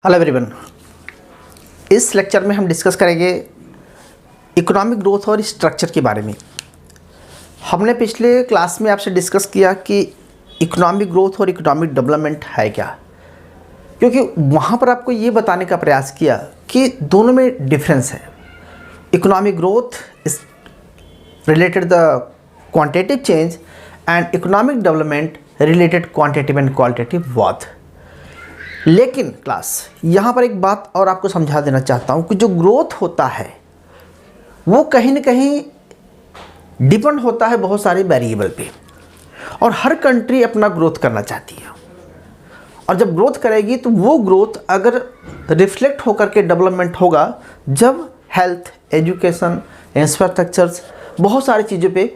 Hello everyone, इस lecture में हम डिस्कस करेंगे इकोनॉमिक ग्रोथ और स्ट्रक्चर के बारे में। हमने पिछले क्लास में आपसे डिस्कस किया कि इकोनॉमिक ग्रोथ और इकोनॉमिक डेवलपमेंट है क्या, क्योंकि वहाँ पर आपको ये बताने का प्रयास किया कि दोनों में डिफरेंस है। Economic growth is related the quantitative change and economic development related quantitative and qualitative both. लेकिन क्लास यहाँ पर एक बात और आपको समझा देना चाहता हूँ कि जो ग्रोथ होता है वो कहीं ना कहीं डिपेंड होता है बहुत सारे वेरिएबल पे, और हर कंट्री अपना ग्रोथ करना चाहती है। और जब ग्रोथ करेगी तो वो ग्रोथ अगर रिफ्लेक्ट होकर के डेवलपमेंट होगा जब हेल्थ, एजुकेशन, इंफ्रास्ट्रक्चर्स, बहुत सारी चीज़ों पे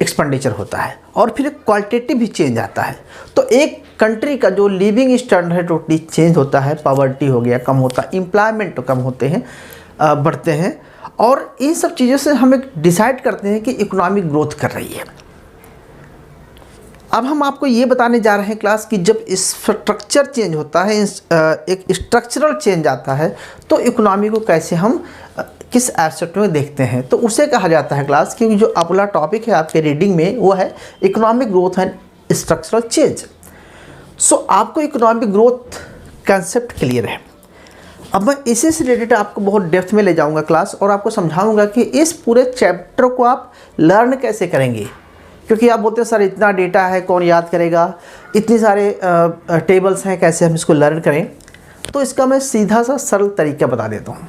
एक्सपेंडिचर होता है और फिर क्वालिटेटिव भी चेंज आता है। तो एक कंट्री का जो लिविंग स्टैंडर्ड है टोटली चेंज होता है, पॉवर्टी हो गया कम होता है, एम्प्लॉयमेंट कम होते हैं, बढ़ते हैं, और इन सब चीज़ों से हम एक डिसाइड करते हैं कि इकोनॉमिक ग्रोथ कर रही है। अब हम आपको ये बताने जा रहे हैं क्लास कि जब स्ट्रक्चर चेंज होता है, एक स्ट्रक्चरल चेंज आता है, तो इकोनॉमी को कैसे हम किस एस्पेक्ट में देखते हैं, तो उसे कहा जाता है क्लास, क्योंकि जो अगला टॉपिक है आपके रीडिंग में वो है economic growth and structural change. So आपको इकोनॉमिक ग्रोथ कंसेप्ट क्लियर है। अब मैं इसी से रिलेटेड आपको बहुत डेप्थ में ले जाऊंगा क्लास, और आपको समझाऊंगा कि इस पूरे चैप्टर को आप लर्न कैसे करेंगे, क्योंकि आप बोलते हैं सर इतना डेटा है कौन याद करेगा, इतने सारे टेबल्स हैं कैसे हम इसको लर्न करें। तो इसका मैं सीधा सा सरल तरीका बता देता हूँ,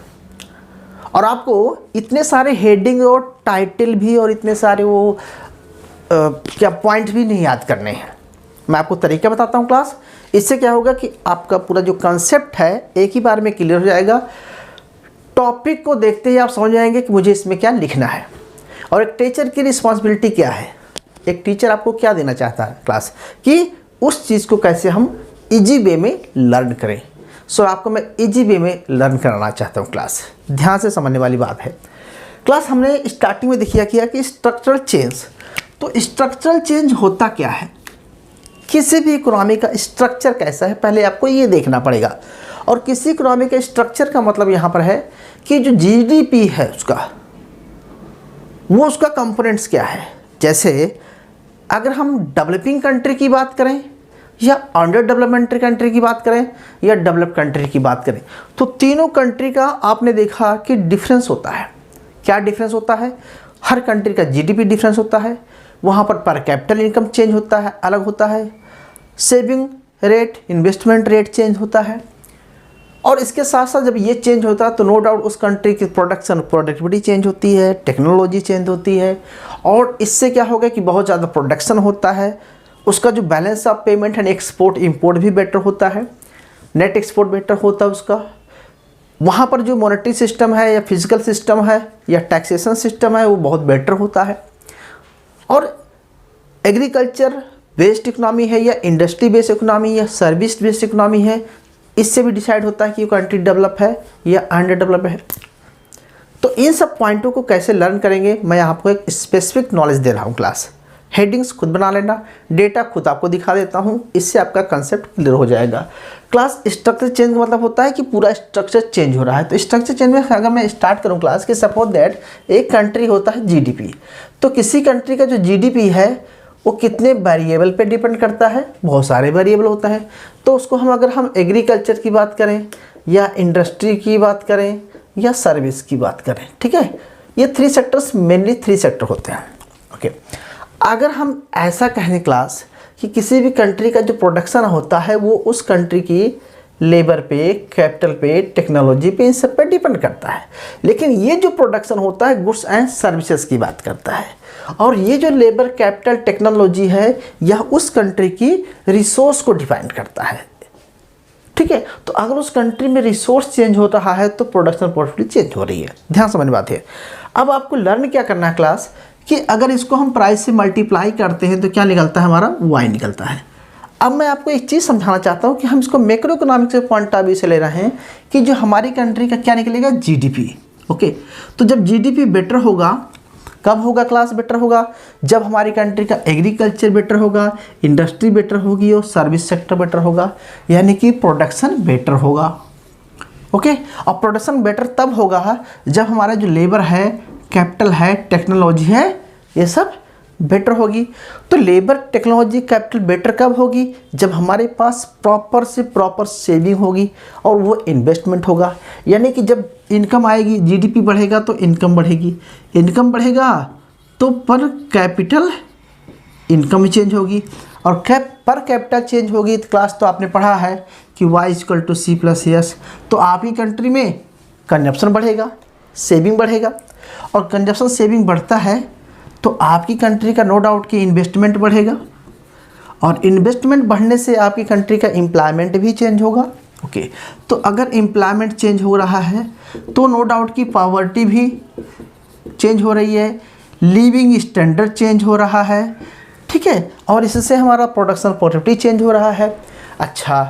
और आपको इतने सारे हेडिंग और टाइटल भी और इतने सारे वो क्या पॉइंट भी नहीं याद करने हैं। मैं आपको तरीका बताता हूँ क्लास। इससे क्या होगा कि आपका पूरा जो कंसेप्ट है एक ही बार में क्लियर हो जाएगा। टॉपिक को देखते ही आप समझ जाएंगे कि मुझे इसमें क्या लिखना है, और एक टीचर की रिस्पॉन्सिबिलिटी क्या है। एक टीचर आपको क्या देना चाहता है क्लास, कि उस चीज़ को कैसे हम ईजी वे में लर्न करें। सो आपको मैं इजी वे में लर्न कराना चाहता हूँ क्लास। ध्यान से समझने वाली बात है क्लास। हमने स्टार्टिंग में देखिए किया कि स्ट्रक्चरल चेंज, तो स्ट्रक्चरल चेंज होता क्या है, किसी भी इकोनॉमी का स्ट्रक्चर कैसा है पहले आपको ये देखना पड़ेगा। और किसी इकोनॉमी के स्ट्रक्चर का मतलब यहाँ पर है कि जो जीडीपी है वो उसका कंपोनेंट्स क्या है। जैसे अगर हम डेवलपिंग कंट्री की बात करें, या अंडर डेवलपमेंट कंट्री की बात करें, या डेवलप कंट्री की बात करें, तो तीनों कंट्री का आपने देखा कि डिफरेंस होता है। क्या डिफरेंस होता है? हर कंट्री का जीडीपी डिफरेंस होता है, वहाँ पर कैपिटल इनकम चेंज होता है, अलग होता है, saving rate, investment rate change होता है, और इसके साथ साथ जब ये चेंज होता है तो नो डाउट उस कंट्री की प्रोडक्टिविटी चेंज होती है, टेक्नोलॉजी चेंज होती है, और इससे क्या होगा कि बहुत ज़्यादा प्रोडक्शन होता है, उसका जो balance of payment and export import भी बेटर होता है, नेट एक्सपोर्ट बेटर होता है उसका। वहाँ पर जो मॉनेटरी सिस्टम है या फिजिकल सिस्टम है या टैक्सेशन सिस्टम है वो बहुत बेटर होता है। और एग्रीकल्चर बेस्ड इकोनॉमी है या इंडस्ट्री बेस्ड इकोनॉमी या सर्विस बेस्ड इकोनॉमी है, इससे भी डिसाइड होता है कि वो कंट्री डेवलप है या अंडर डेवलप है। तो इन सब पॉइंटों को कैसे लर्न करेंगे, मैं आपको एक स्पेसिफिक नॉलेज दे रहा हूँ क्लास। हेडिंग्स खुद बना लेना, डेटा खुद आपको दिखा देता हूँ, इससे आपका कंसेप्ट क्लियर हो जाएगा क्लास। स्ट्रक्चर चेंज का मतलब होता है कि पूरा स्ट्रक्चर चेंज हो रहा है। तो स्ट्रक्चर चेंज में अगर मैं स्टार्ट करूँ क्लास कि सपोज दैट एक कंट्री होता है जीडीपी, तो किसी कंट्री का जो जीडीपी है वो कितने वेरिएबल पे डिपेंड करता है, बहुत सारे वेरिएबल होता है। तो उसको हम अगर एग्रीकल्चर की बात करें या इंडस्ट्री की बात करें या सर्विस की बात करें, ठीक है, ये three sectors mainly three sector होते हैं। ओके, अगर हम ऐसा कहें क्लास कि किसी भी कंट्री का जो प्रोडक्शन होता है वो उस कंट्री की लेबर पे, कैपिटल पे, टेक्नोलॉजी पे, इन सब पे डिपेंड करता है। लेकिन ये जो प्रोडक्शन होता है गुड्स एंड सर्विसेज की बात करता है, और ये जो लेबर, कैपिटल, टेक्नोलॉजी है यह उस कंट्री की रिसोर्स को डिफाइन करता है। ठीक है, तो अगर उस कंट्री में रिसोर्स चेंज हो रहा है तो प्रोडक्शन प्रोडक्टिविटी चेंज हो रही है। ध्यान समझने बात है। अब आपको लर्न क्या करना है क्लास, कि अगर इसको हम प्राइस से मल्टीप्लाई करते हैं तो क्या निकलता है, हमारा वाई निकलता है। अब मैं आपको एक चीज़ समझाना चाहता हूँ कि हम इसको मैक्रो इकोनॉमिक्स के पॉइंट ऑफ व्यू से ले रहे हैं कि जो हमारी कंट्री का क्या निकलेगा, जीडीपी। ओके, तो जब जीडीपी बेटर होगा, कब होगा क्लास बेटर होगा, जब हमारी कंट्री का एग्रीकल्चर बेटर होगा, इंडस्ट्री बेटर होगी और सर्विस सेक्टर बेटर होगा, यानी कि प्रोडक्शन बेटर होगा। ओके। और प्रोडक्शन बेटर तब होगा जब हमारा जो लेबर है, कैपिटल है, टेक्नोलॉजी है, ये सब बेटर होगी। तो लेबर, टेक्नोलॉजी, कैपिटल बेटर कब होगी? जब हमारे पास प्रॉपर से प्रॉपर सेविंग होगी और वो इन्वेस्टमेंट होगा। यानी कि जब इनकम आएगी, जीडीपी बढ़ेगा तो इनकम बढ़ेगी, इनकम बढ़ेगा तो पर कैपिटल इनकम चेंज होगी, और पर कैपिटल चेंज होगी। तो क्लास तो आपने पढ़ा है कि y=c+s। तो आपकी कंट्री में कंजप्शन बढ़ेगा, सेविंग बढ़ेगा, और कंजप्शन सेविंग बढ़ता है तो आपकी कंट्री का नो डाउट कि इन्वेस्टमेंट बढ़ेगा, और इन्वेस्टमेंट बढ़ने से आपकी कंट्री का एम्प्लॉयमेंट भी चेंज होगा। ओके, तो अगर एम्प्लॉयमेंट चेंज हो रहा है तो नो डाउट कि पॉवर्टी भी चेंज हो रही है, लिविंग स्टैंडर्ड चेंज हो रहा है, ठीक है, और इससे हमारा प्रोडक्शन प्रोडक्टिविटी चेंज हो रहा है। अच्छा,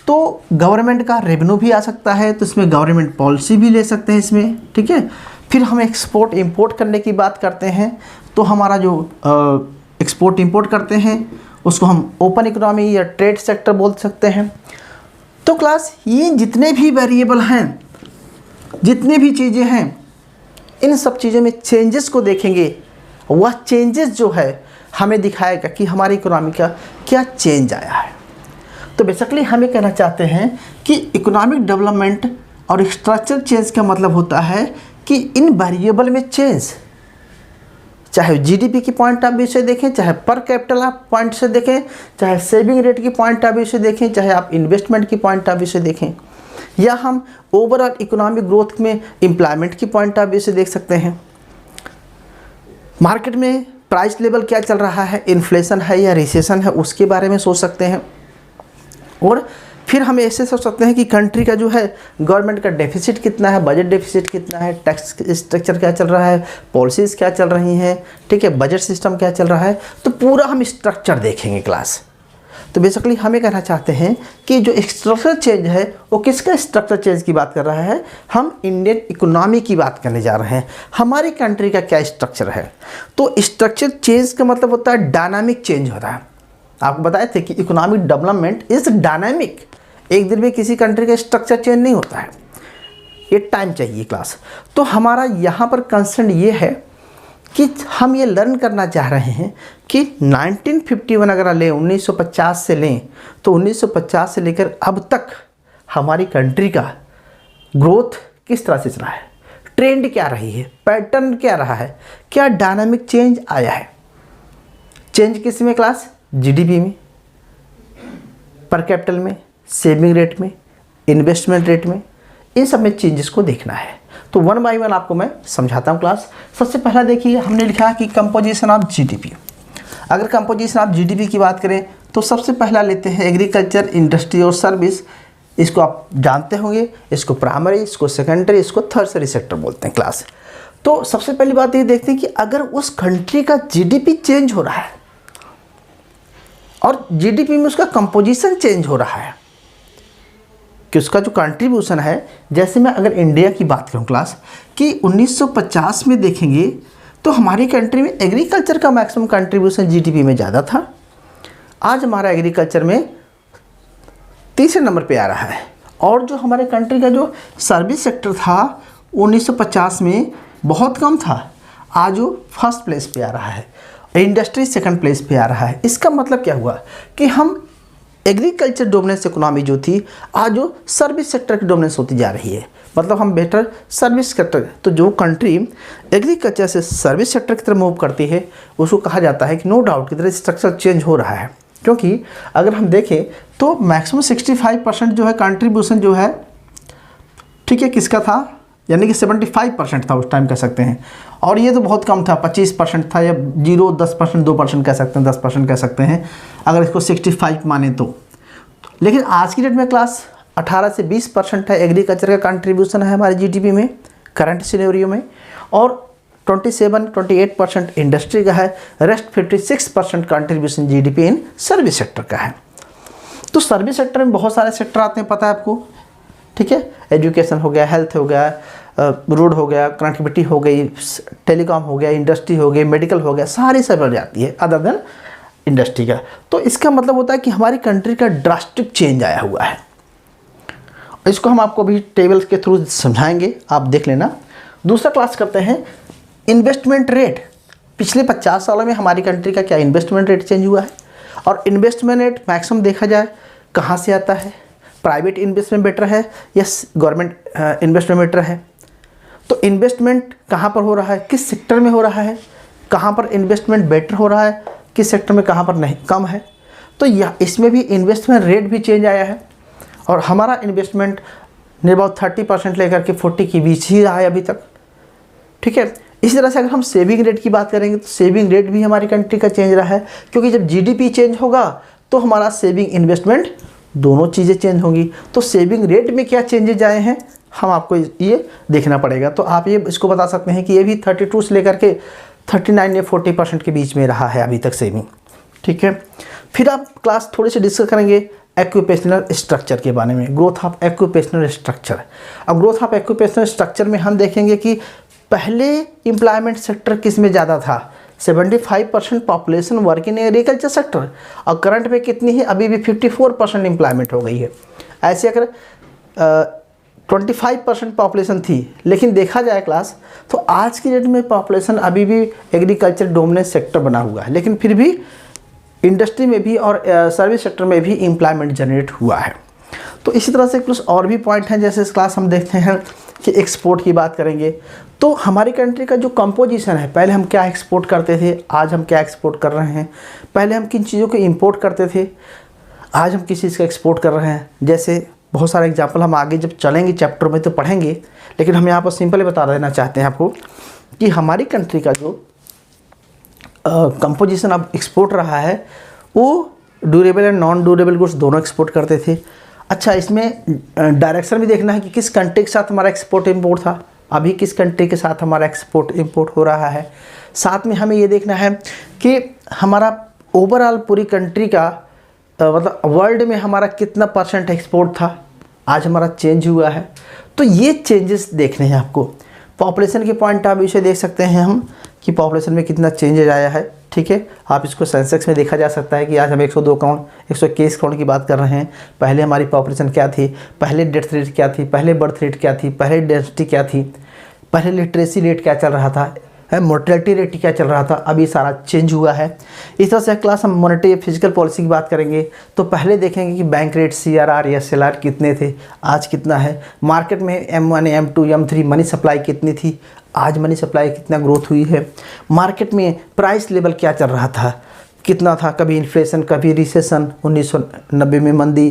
तो गवर्नमेंट का रेवेन्यू भी आ सकता है, तो इसमें गवर्नमेंट पॉलिसी भी ले सकते हैं इसमें, ठीक है। फिर हम एक्सपोर्ट इंपोर्ट करने की बात करते हैं, तो हमारा जो एक्सपोर्ट इंपोर्ट करते हैं उसको हम ओपन इकोनॉमी या ट्रेड सेक्टर बोल सकते हैं। तो क्लास ये जितने भी वेरिएबल हैं, जितने भी चीज़ें हैं, इन सब चीज़ों में चेंजेस को देखेंगे, वह चेंजेस जो है हमें दिखाएगा कि हमारी इकोनॉमी का क्या चेंज आया है। तो बेसिकली हम ये कहना चाहते हैं कि इकोनॉमिक डेवलपमेंट और स्ट्रक्चर चेंज का मतलब होता है कि इन वेरिएबल में चेंज, चाहे जीडीपी की पॉइंट ऑफ व्यू से देखें, चाहे पर कैपिटल आप पॉइंट से देखें, चाहे सेविंग रेट की पॉइंट ऑफ व्यू से देखें, चाहे आप इन्वेस्टमेंट की पॉइंट ऑफ व्यू से देखें, या हम ओवरऑल इकोनॉमिक ग्रोथ में एम्प्लॉयमेंट की पॉइंट ऑफ व्यू से देख सकते हैं। मार्केट में प्राइस लेवल क्या चल रहा है, इन्फ्लेशन है या रिसेशन है, उसके बारे में सोच सकते हैं। और फिर हम ऐसे सोच सकते हैं कि कंट्री का जो है गवर्नमेंट का डेफिसिट कितना है, बजट डेफिसिट कितना है, टैक्स स्ट्रक्चर क्या चल रहा है, पॉलिसीज़ क्या चल रही हैं, ठीक है, बजट सिस्टम क्या चल रहा है। तो पूरा हम स्ट्रक्चर देखेंगे क्लास। तो बेसिकली हम ये कहना चाहते हैं कि जो स्ट्रक्चर चेंज है वो किसका स्ट्रक्चर चेंज की बात कर रहा है? हम इंडियन इकोनॉमी की बात करने जा रहे हैं, हमारी कंट्री का क्या स्ट्रक्चर है। तो स्ट्रक्चर चेंज का मतलब होता है डायनामिक चेंज हो रहा है। आपको बताए थे कि इकोनॉमिक डेवलपमेंट इज डायनामिक, एक दिन में किसी कंट्री का स्ट्रक्चर चेंज नहीं होता है, ये टाइम चाहिए क्लास। तो हमारा यहाँ पर कंसर्न ये है कि हम ये लर्न करना चाह रहे हैं कि 1951 अगर लें, 1950 से लें, तो 1950 से लेकर अब तक हमारी कंट्री का ग्रोथ किस तरह से चला है, ट्रेंड क्या रही है, पैटर्न क्या रहा है, क्या डायनामिक चेंज आया है। चेंज किस में क्लास? जीडीपी में, पर कैपिटल में, सेविंग रेट में, इन्वेस्टमेंट रेट में, इन सब में चेंजेस को देखना है। तो वन बाय वन आपको मैं समझाता हूँ क्लास। सबसे पहला देखिए, हमने लिखा कि कंपोजिशन ऑफ जीडीपी। अगर कंपोजिशन ऑफ जीडीपी की बात करें तो सबसे पहला लेते हैं एग्रीकल्चर, इंडस्ट्री और सर्विस। इसको आप जानते होंगे, इसको प्राइमरी, इसको सेकेंडरी, इसको थर्सरी सेक्टर बोलते हैं क्लास। तो सबसे पहली बात ये देखते हैं कि अगर उस कंट्री का जीडीपी चेंज हो रहा है और जीडीपी में उसका कंपोजिशन चेंज हो रहा है, कि उसका जो कंट्रीब्यूशन है, जैसे मैं अगर इंडिया की बात करूं क्लास कि 1950 में देखेंगे तो हमारी कंट्री में एग्रीकल्चर का मैक्सिमम कंट्रीब्यूशन जीडीपी में ज़्यादा था। आज हमारा एग्रीकल्चर में तीसरे नंबर पे आ रहा है, और जो हमारे कंट्री का जो सर्विस सेक्टर था 1950 में बहुत कम था, आज वो फर्स्ट प्लेस पे आ रहा है, इंडस्ट्री सेकंड प्लेस पे आ रहा है। इसका मतलब क्या हुआ कि हम एग्रीकल्चर डोमिनेंस इकोनॉमी जो थी आज वो सर्विस सेक्टर की डोमिनेंस होती जा रही है, मतलब हम बेटर सर्विस सेक्टर। तो जो कंट्री एग्रीकल्चर से सर्विस सेक्टर की तरफ मूव करती है उसको कहा जाता है कि नो डाउट की तरह स्ट्रक्चर चेंज हो रहा है। क्योंकि अगर हम देखें तो मैक्सिमम 65% जो है कंट्रीब्यूशन जो है, ठीक है, किसका था, यानी कि 75% था उस टाइम कह सकते हैं, और ये तो बहुत कम था, 25% था, या 10%, 2% कह सकते हैं, 10% कह सकते हैं अगर इसको 65 माने तो। लेकिन आज की डेट में क्लास 18 से 20% है एग्रीकल्चर का कंट्रीब्यूशन है हमारे जीडीपी में करंट सिनेरियो में, और 27-28% इंडस्ट्री का है, rest 56% contribution GDP in service sector का है। तो सर्विस सेक्टर में बहुत सारे सेक्टर आते हैं, पता है आपको, ठीक है, एजुकेशन हो गया, हेल्थ हो गया, रोड हो गया, कनेक्टिविटी हो गई, टेलीकॉम हो गया, इंडस्ट्री हो गई, मेडिकल हो गया, सारी सब बढ़ जाती है अदर देन इंडस्ट्री का। तो इसका मतलब होता है कि हमारी कंट्री का ड्रास्टिक चेंज आया हुआ है। इसको हम आपको भी टेबल्स के थ्रू समझाएंगे, आप देख लेना। दूसरा क्लास करते हैं इन्वेस्टमेंट रेट। पिछले 50 सालों में हमारी कंट्री का क्या इन्वेस्टमेंट रेट चेंज हुआ है, और इन्वेस्टमेंट रेट मैक्सिमम देखा जाए कहाँ से आता है, प्राइवेट इन्वेस्टमेंट बेटर है या गवर्नमेंट इन्वेस्टमेंट बेटर है। तो इन्वेस्टमेंट कहाँ पर हो रहा है, किस सेक्टर में हो रहा है, कहाँ पर इन्वेस्टमेंट बेटर हो रहा है, किस सेक्टर में कहाँ पर नहीं कम है। तो यह इसमें भी इन्वेस्टमेंट रेट भी चेंज आया है, और हमारा इन्वेस्टमेंट नियर अबाउट 30% लेकर के 40 के बीच ही रहा है अभी तक, ठीक है। इसी तरह से अगर हम सेविंग रेट की बात करेंगे तो सेविंग रेट भी हमारी कंट्री का चेंज रहा है, क्योंकि जब जीडीपी चेंज होगा तो हमारा सेविंग इन्वेस्टमेंट दोनों चीज़ें चेंज होंगी। तो सेविंग रेट में क्या चेंजेज आए हैं हम आपको ये देखना पड़ेगा। तो आप ये इसको बता सकते हैं कि ये भी 32 से लेकर के 39 या 40% के बीच में रहा है अभी तक सेविंग, ठीक है। फिर आप क्लास थोड़ी सी डिस्कस करेंगे एक्यूपेशनल स्ट्रक्चर के बारे में, ग्रोथ ऑफ एक्यूपेशनल स्ट्रक्चर। अब ग्रोथ ऑफ एक्यूपेशनल स्ट्रक्चर में हम देखेंगे कि पहले एम्प्लॉयमेंट सेक्टर किस में ज़्यादा था, 75% population work in agriculture sector, और करंट में कितनी है, अभी भी 54% एम्प्लॉयमेंट हो गई है। ऐसे अगर 25% पॉपुलेशन थी, लेकिन देखा जाए क्लास तो आज की डेट में पॉपुलेशन अभी भी एग्रीकल्चर डोमिनेंट सेक्टर बना हुआ है, लेकिन फिर भी इंडस्ट्री में भी और सर्विस सेक्टर में भी एम्प्लॉयमेंट जनरेट हुआ है। तो इसी तरह से कुछ और भी पॉइंट हैं, जैसे इस क्लास हम देखते हैं कि एक्सपोर्ट की बात करेंगे। तो हमारी कंट्री का जो कंपोजिशन है, पहले हम क्या एक्सपोर्ट करते थे, आज हम क्या एक्सपोर्ट कर रहे हैं, पहले हम किन चीज़ों को इंपोर्ट करते थे, आज हम किस चीज़ का एक्सपोर्ट कर रहे हैं। जैसे बहुत सारे एग्जाम्पल हम आगे जब चलेंगे चैप्टर में तो पढ़ेंगे, लेकिन हम यहाँ पर सिंपली बता देना चाहते हैं आपको कि हमारी कंट्री का जो कंपोजिशन अब एक्सपोर्ट रहा है वो durable and non durable goods दोनों एक्सपोर्ट करते थे। अच्छा, इसमें डायरेक्शन भी देखना है कि किस कंट्री के साथ हमारा एक्सपोर्ट इंपोर्ट था, अभी किस कंट्री के साथ हमारा एक्सपोर्ट इंपोर्ट हो रहा है। साथ में हमें ये देखना है कि हमारा ओवरऑल पूरी कंट्री का मतलब वर्ल्ड में हमारा कितना % एक्सपोर्ट था, आज हमारा चेंज हुआ है। तो ये चेंजेस देखने हैं आपको। पॉपुलेशन के पॉइंट ऑफ व्यू से देख सकते हैं हम कि पॉपुलेशन में कितना चेंजेज आया है, ठीक है। आप इसको सेंसेक्स में देखा जा सकता है कि आज हम 102 करोड़ 121 करोड़ की बात कर रहे हैं। पहले हमारी पॉपुलेशन क्या थी, पहले डेथ रेट क्या थी, पहले बर्थ रेट क्या थी, पहले डेंसिटी क्या थी, पहले लिटरेसी रेट क्या चल रहा था, मोर्टेलिटी रेट क्या चल रहा था, अभी सारा चेंज हुआ है। इस तरह से क्लास हम मॉनेटरी फिजिकल पॉलिसी की बात करेंगे तो पहले देखेंगे कि बैंक रेट CRR या SLR कितने थे, आज कितना है। मार्केट में M1 M2 M3 money supply कितनी थी, आज मनी सप्लाई कितना ग्रोथ हुई है। मार्केट में प्राइस लेवल क्या चल रहा था, कितना था, कभी इन्फ्लेशन कभी रिसेशन, 1990 में मंदी,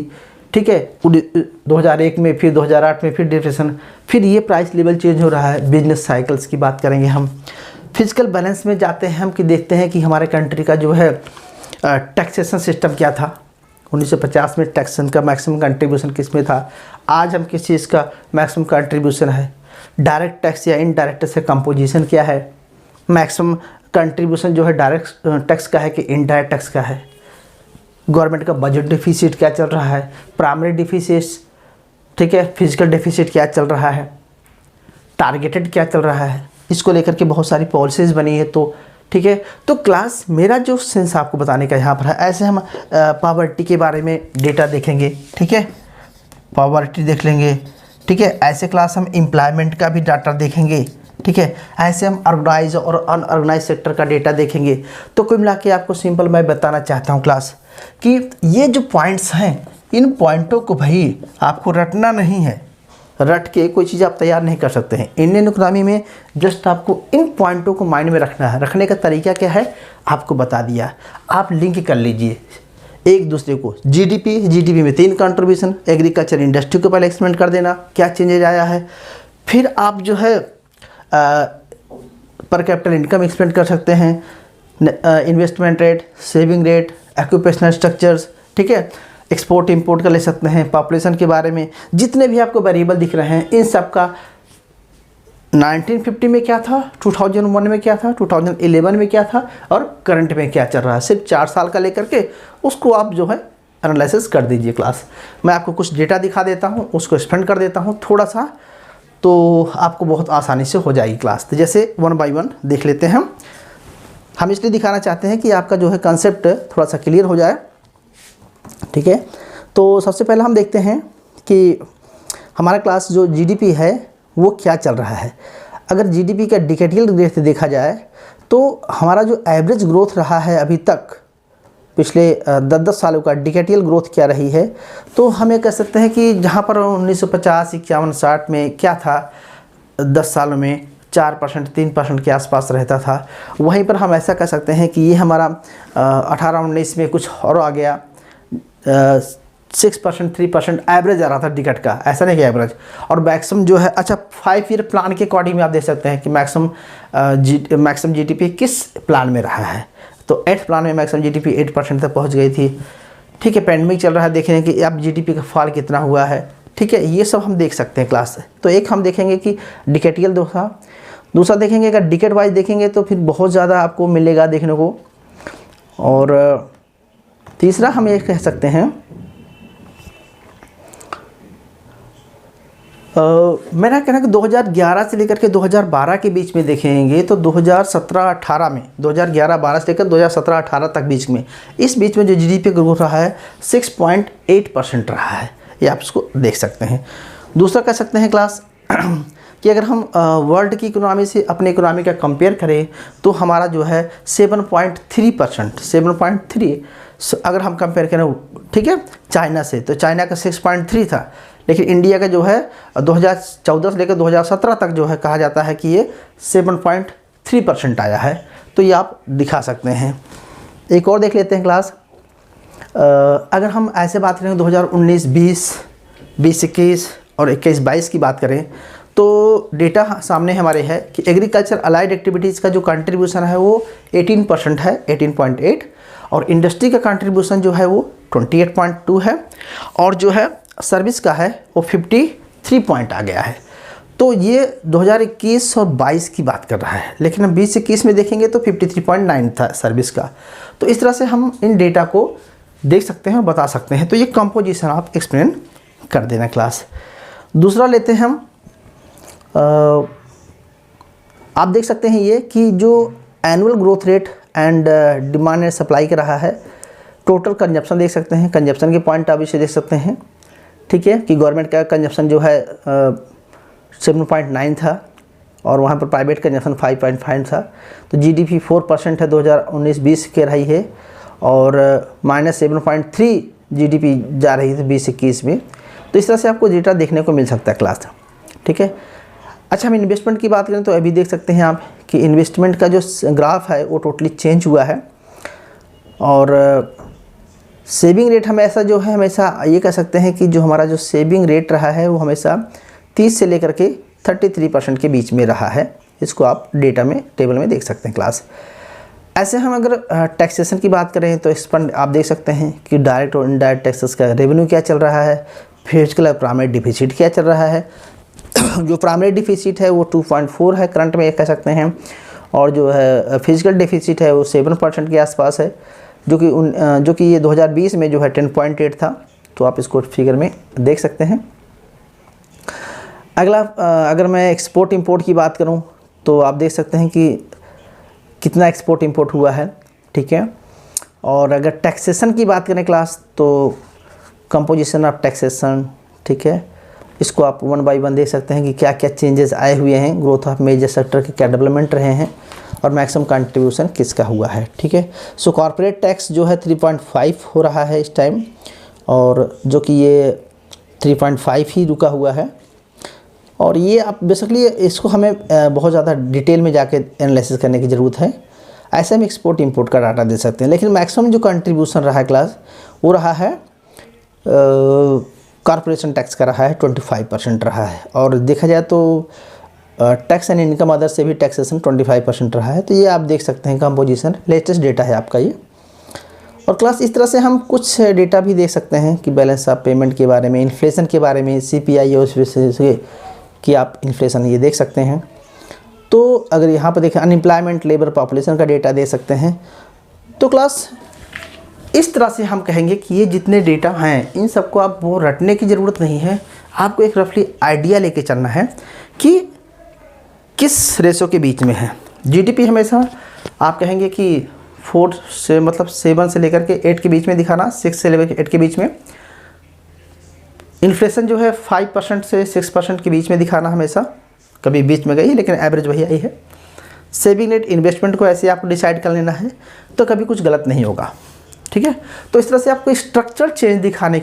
ठीक है, 2001 में, फिर 2008 में फिर डिप्रेशन, फिर ये प्राइस लेवल चेंज हो रहा है। बिजनेस साइकिल्स की बात करेंगे हम। फिजिकल बैलेंस में जाते हैं हम कि देखते हैं कि हमारे कंट्री का जो है टैक्सेशन सिस्टम क्या था। 1950 में टैक्सेशन का मैक्सिमम कंट्रीब्यूशन किस में था, आज हम किस चीज़ का मैक्सिमम कंट्रीब्यूशन है। डायरेक्ट टैक्स या इनडायरेक्ट से कंपोजिशन क्या है, मैक्सिमम कंट्रीब्यूशन जो है डायरेक्ट टैक्स का है कि इनडायरेक्ट टैक्स का है। गवर्नमेंट का बजट डिफिसिट क्या चल रहा है, प्राइमरी डिफिसिट, ठीक है, फिजिकल डिफिसिट क्या चल रहा है, टारगेटेड क्या चल रहा है, इसको लेकर के बहुत सारी पॉलिसीज़ बनी है। तो ठीक है, तो क्लास मेरा जो सेंस आपको बताने का यहाँ पर है। ऐसे हम पॉवर्टी के बारे में डेटा देखेंगे, ठीक है, पॉवर्टी देख लेंगे, ठीक है। ऐसे क्लास हम एम्प्लॉयमेंट का भी डाटा देखेंगे, ठीक है। ऐसे हम ऑर्गेनाइज और अनऑर्गेनाइज सेक्टर का डेटा देखेंगे। तो कुल मिला के आपको सिंपल मैं बताना चाहता हूँ क्लास कि ये जो पॉइंट्स हैं, इन पॉइंटों को भाई आपको रटना नहीं है, रट के कोई चीज़ आप तैयार नहीं कर सकते हैं। इंडियन इकोनॉमी में जस्ट आपको इन पॉइंटों को माइंड में रखना है। रखने का तरीका क्या है आपको बता दिया, आप लिंक कर लीजिए एक दूसरे को। जीडीपी में 3 कंट्रीब्यूशन, एग्रीकल्चर इंडस्ट्री को पहले एक्सप्लेन कर देना क्या चेंजेज आया है। फिर आप जो है पर कैपिटल इनकम एक्सप्लेन कर सकते हैं, investment rate, saving rate, occupational structures, ठीक है। एक्सपोर्ट इंपोर्ट का ले सकते हैं, पॉपुलेशन के बारे में जितने भी आपको वेरिएबल दिख रहे हैं इन सब का 1950 में क्या था, 2001 में क्या था, 2011 में क्या था और करंट में क्या चल रहा है। सिर्फ 4 साल का लेकर के उसको आप जो है एनालिसिस कर दीजिए क्लास। मैं आपको कुछ डेटा दिखा देता हूँ, उसको एक्सप्लेन कर देता हूँ थोड़ा सा, तो आपको बहुत आसानी से हो जाएगी क्लास। तो जैसे 1 बाय 1 देख लेते हैं हम इसलिए दिखाना चाहते हैं कि आपका जो है कंसेप्ट थोड़ा सा क्लियर हो जाए, ठीक है। तो सबसे पहले हम देखते हैं कि हमारा क्लास जो जीडीपी है वो क्या चल रहा है। अगर जीडीपी का डिकेडियल ग्रोथ देखा जाए तो हमारा जो एवरेज ग्रोथ रहा है अभी तक पिछले 10-10 सालों का डिकेडियल ग्रोथ क्या रही है, तो हम ये कह सकते हैं कि जहाँ पर 1950, 51, 60 में क्या था, 10 सालों में 4%, 3% के आसपास रहता था, वहीं पर हम ऐसा कह सकते हैं कि ये हमारा 18-19 में कुछ और आ गया, 6%, 3% एवरेज आ रहा था डिकेड का, ऐसा नहीं कि एवरेज। और मैक्सिमम जो है, अच्छा 5 ईयर प्लान के अकॉर्डिंग में आप देख सकते हैं कि मैक्सिमम जीडीपी किस प्लान में रहा है। तो 8th प्लान में मैक्सिमम जीडीपी 8% तक पहुंच गई थी। ठीक है, पेंडेमिक चल रहा है, देखेंगे कि अब जीडीपी का फॉल कितना हुआ है। ठीक है, ये सब हम देख सकते हैं क्लास से। तो एक हम देखेंगे कि डिकेडियल दूसरा देखेंगे, अगर डिकेड वाइज देखेंगे तो फिर बहुत ज़्यादा आपको मिलेगा देखने को। और तीसरा हम ये कह सकते हैं, मेरा कहना है कि 2011 से लेकर के 2012 के बीच में देखेंगे तो 2017-18 में, 2011-12 से लेकर 2017-18 तक बीच में, इस बीच में जो जीडीपी ग्रोथ रहा है 6.8% रहा है, ये आप इसको देख सकते हैं। दूसरा कह सकते हैं क्लास कि अगर हम वर्ल्ड की इकोनॉमी से अपने इकोनॉमी का कंपेयर करें तो हमारा जो है 7.3%, 7.3 अगर हम कंपेयर करें, ठीक है, चाइना से, तो चाइना का 6.3 था, लेकिन इंडिया का जो है 2014 से लेकर 2017 तक जो है कहा जाता है कि ये 7.3% आया है। तो ये आप दिखा सकते हैं। एक और देख लेते हैं क्लास, अगर हम ऐसे बात करें 2019, 20, 21 और 21-22 की बात करें तो डेटा सामने हमारे है कि एग्रीकल्चर अलाइड एक्टिविटीज़ का जो कंट्रीब्यूशन है वो 18% है, 18.8, और इंडस्ट्री का कंट्रीब्यूशन जो है वो 28.2 है, और जो है सर्विस का है वो 53 पॉइंट आ गया है। तो ये 2021 और 22 की बात कर रहा है, लेकिन हम 20-21 में देखेंगे तो 53.9 था सर्विस का। तो इस तरह से हम इन डेटा को देख सकते हैं और बता सकते हैं। तो ये कंपोजिशन आप एक्सप्लेन कर देना क्लास। दूसरा लेते हैं हम, आप देख सकते हैं ये कि जो annual growth rate and demand and supply का रहा है, टोटल कंजप्शन देख सकते हैं, कंजप्शन के पॉइंट आप इसे देख सकते हैं। ठीक है, कि गवर्नमेंट का कंजप्शन जो है 7.9 था और वहाँ पर प्राइवेट कंजप्शन 5.5 था। तो जीडीपी 4% है 2019-20 के रही है, और -7.3 जीडीपी जा रही थी 20-21 में। तो इस तरह से आपको डेटा देखने को मिल सकता है क्लास। ठीक है, अच्छा हम इन्वेस्टमेंट की बात करें तो अभी देख सकते हैं आप कि इन्वेस्टमेंट का जो ग्राफ है वो टोटली चेंज हुआ है, और सेविंग रेट हमेशा जो है, हमेशा ये कह सकते हैं कि जो हमारा जो सेविंग रेट रहा है वो हमेशा 30 से लेकर के 33% के बीच में रहा है। इसको आप डेटा में टेबल में देख सकते हैं क्लास। ऐसे हम अगर टैक्सेशन की बात करें तो इस पर आप देख सकते हैं कि डायरेक्ट और इनडायरेक्ट टैक्सेस का रेवेन्यू क्या चल रहा है, फिजिकल और प्राइमरी डिफिसिट क्या चल रहा है। जो प्राइमरी डिफिसिट है वो 2.4 है करंट में, ये कह सकते हैं, और जो है फिजिकल डिफिसिट है वो 7% के आसपास है, जो कि ये 2020 में जो है 10.8 था। तो आप इसको फिगर में देख सकते हैं। अगला अगर मैं एक्सपोर्ट इंपोर्ट की बात करूं तो आप देख सकते हैं कि कितना एक्सपोर्ट इंपोर्ट हुआ है। ठीक है, और अगर टैक्सेशन की बात करें क्लास तो कंपोजिशन ऑफ टैक्सेशन, ठीक है, इसको आप 1 बाय 1 देख सकते हैं कि क्या क्या चेंजेस आए हुए हैं, ग्रोथ ऑफ मेजर सेक्टर के क्या डेवलपमेंट रहे हैं, और मैक्सिमम कंट्रीब्यूशन किसका हुआ है। ठीक है, सो कॉर्पोरेट टैक्स जो है 3.5 हो रहा है इस टाइम, और जो कि ये 3.5 ही रुका हुआ है। और ये आप बेसिकली इसको हमें बहुत ज़्यादा डिटेल में जाके एनालिसिस करने की ज़रूरत है। ऐसे हम एक्सपोर्ट इंपोर्ट का डाटा दे सकते हैं, लेकिन मैक्सिमम जो कंट्रीब्यूशन रहा है क्लास वो रहा है कॉर्पोरेशन टैक्स का रहा है 25% रहा है, और देखा जाए तो टैक्स एंड इनकम अदर से भी टैक्सेशन 25% रहा है। तो ये आप देख सकते हैं कंपोजिशन, लेटेस्ट डेटा है आपका ये। और क्लास इस तरह से हम कुछ डेटा भी देख सकते हैं कि बैलेंस ऑफ पेमेंट के बारे में, इन्फ्लेशन के बारे में, CPI और उस कि आप इन्फ्लेशन ये देख सकते हैं। तो अगर यहाँ पर देखें अनएम्प्लॉयमेंट, लेबर, पॉपुलेशन का डेटा दे सकते हैं। तो क्लास इस तरह से हम कहेंगे कि ये जितने डेटा हैं इन सबको आप वो रटने की ज़रूरत नहीं है, आपको एक रफली आइडिया लेके चलना है कि किस रेशो के बीच में है। जीडीपी हमेशा आप कहेंगे कि 4 से मतलब 7 से लेकर के 8 के बीच में दिखाना, 6 से लेकर के 8 के बीच में। इन्फ्लेशन जो है 5% से 6% के बीच में दिखाना हमेशा, कभी बीच में गई लेकिन एवरेज वही आई है। सेविंग रेट इन्वेस्टमेंट को ऐसे आपको डिसाइड कर लेना है, तो कभी कुछ गलत नहीं होगा, ठीक है। तो इस तरह से आपको स्ट्रक्चरल चेंज दिखाने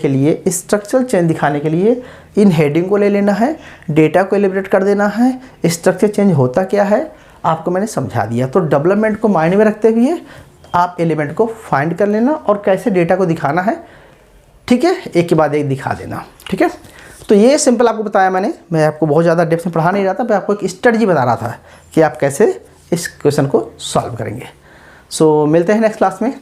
के लिए इन हेडिंग को ले लेना है, डेटा को एलिब्रेट कर देना है, स्ट्रक्चर चेंज होता क्या है आपको मैंने समझा दिया। तो डेवलपमेंट को माइंड में रखते हुए आप एलिमेंट को फाइंड कर लेना और कैसे डेटा को दिखाना है, ठीक है, एक के बाद एक दिखा देना, ठीक है। तो ये सिंपल आपको बताया मैं आपको बहुत ज़्यादा डेप्थ में पढ़ा नहीं रहा था, मैं आपको एक स्ट्रेटजी बता रहा था कि आप कैसे इस क्वेश्चन को सॉल्व करेंगे। सो मिलते हैं नेक्स्ट क्लास में।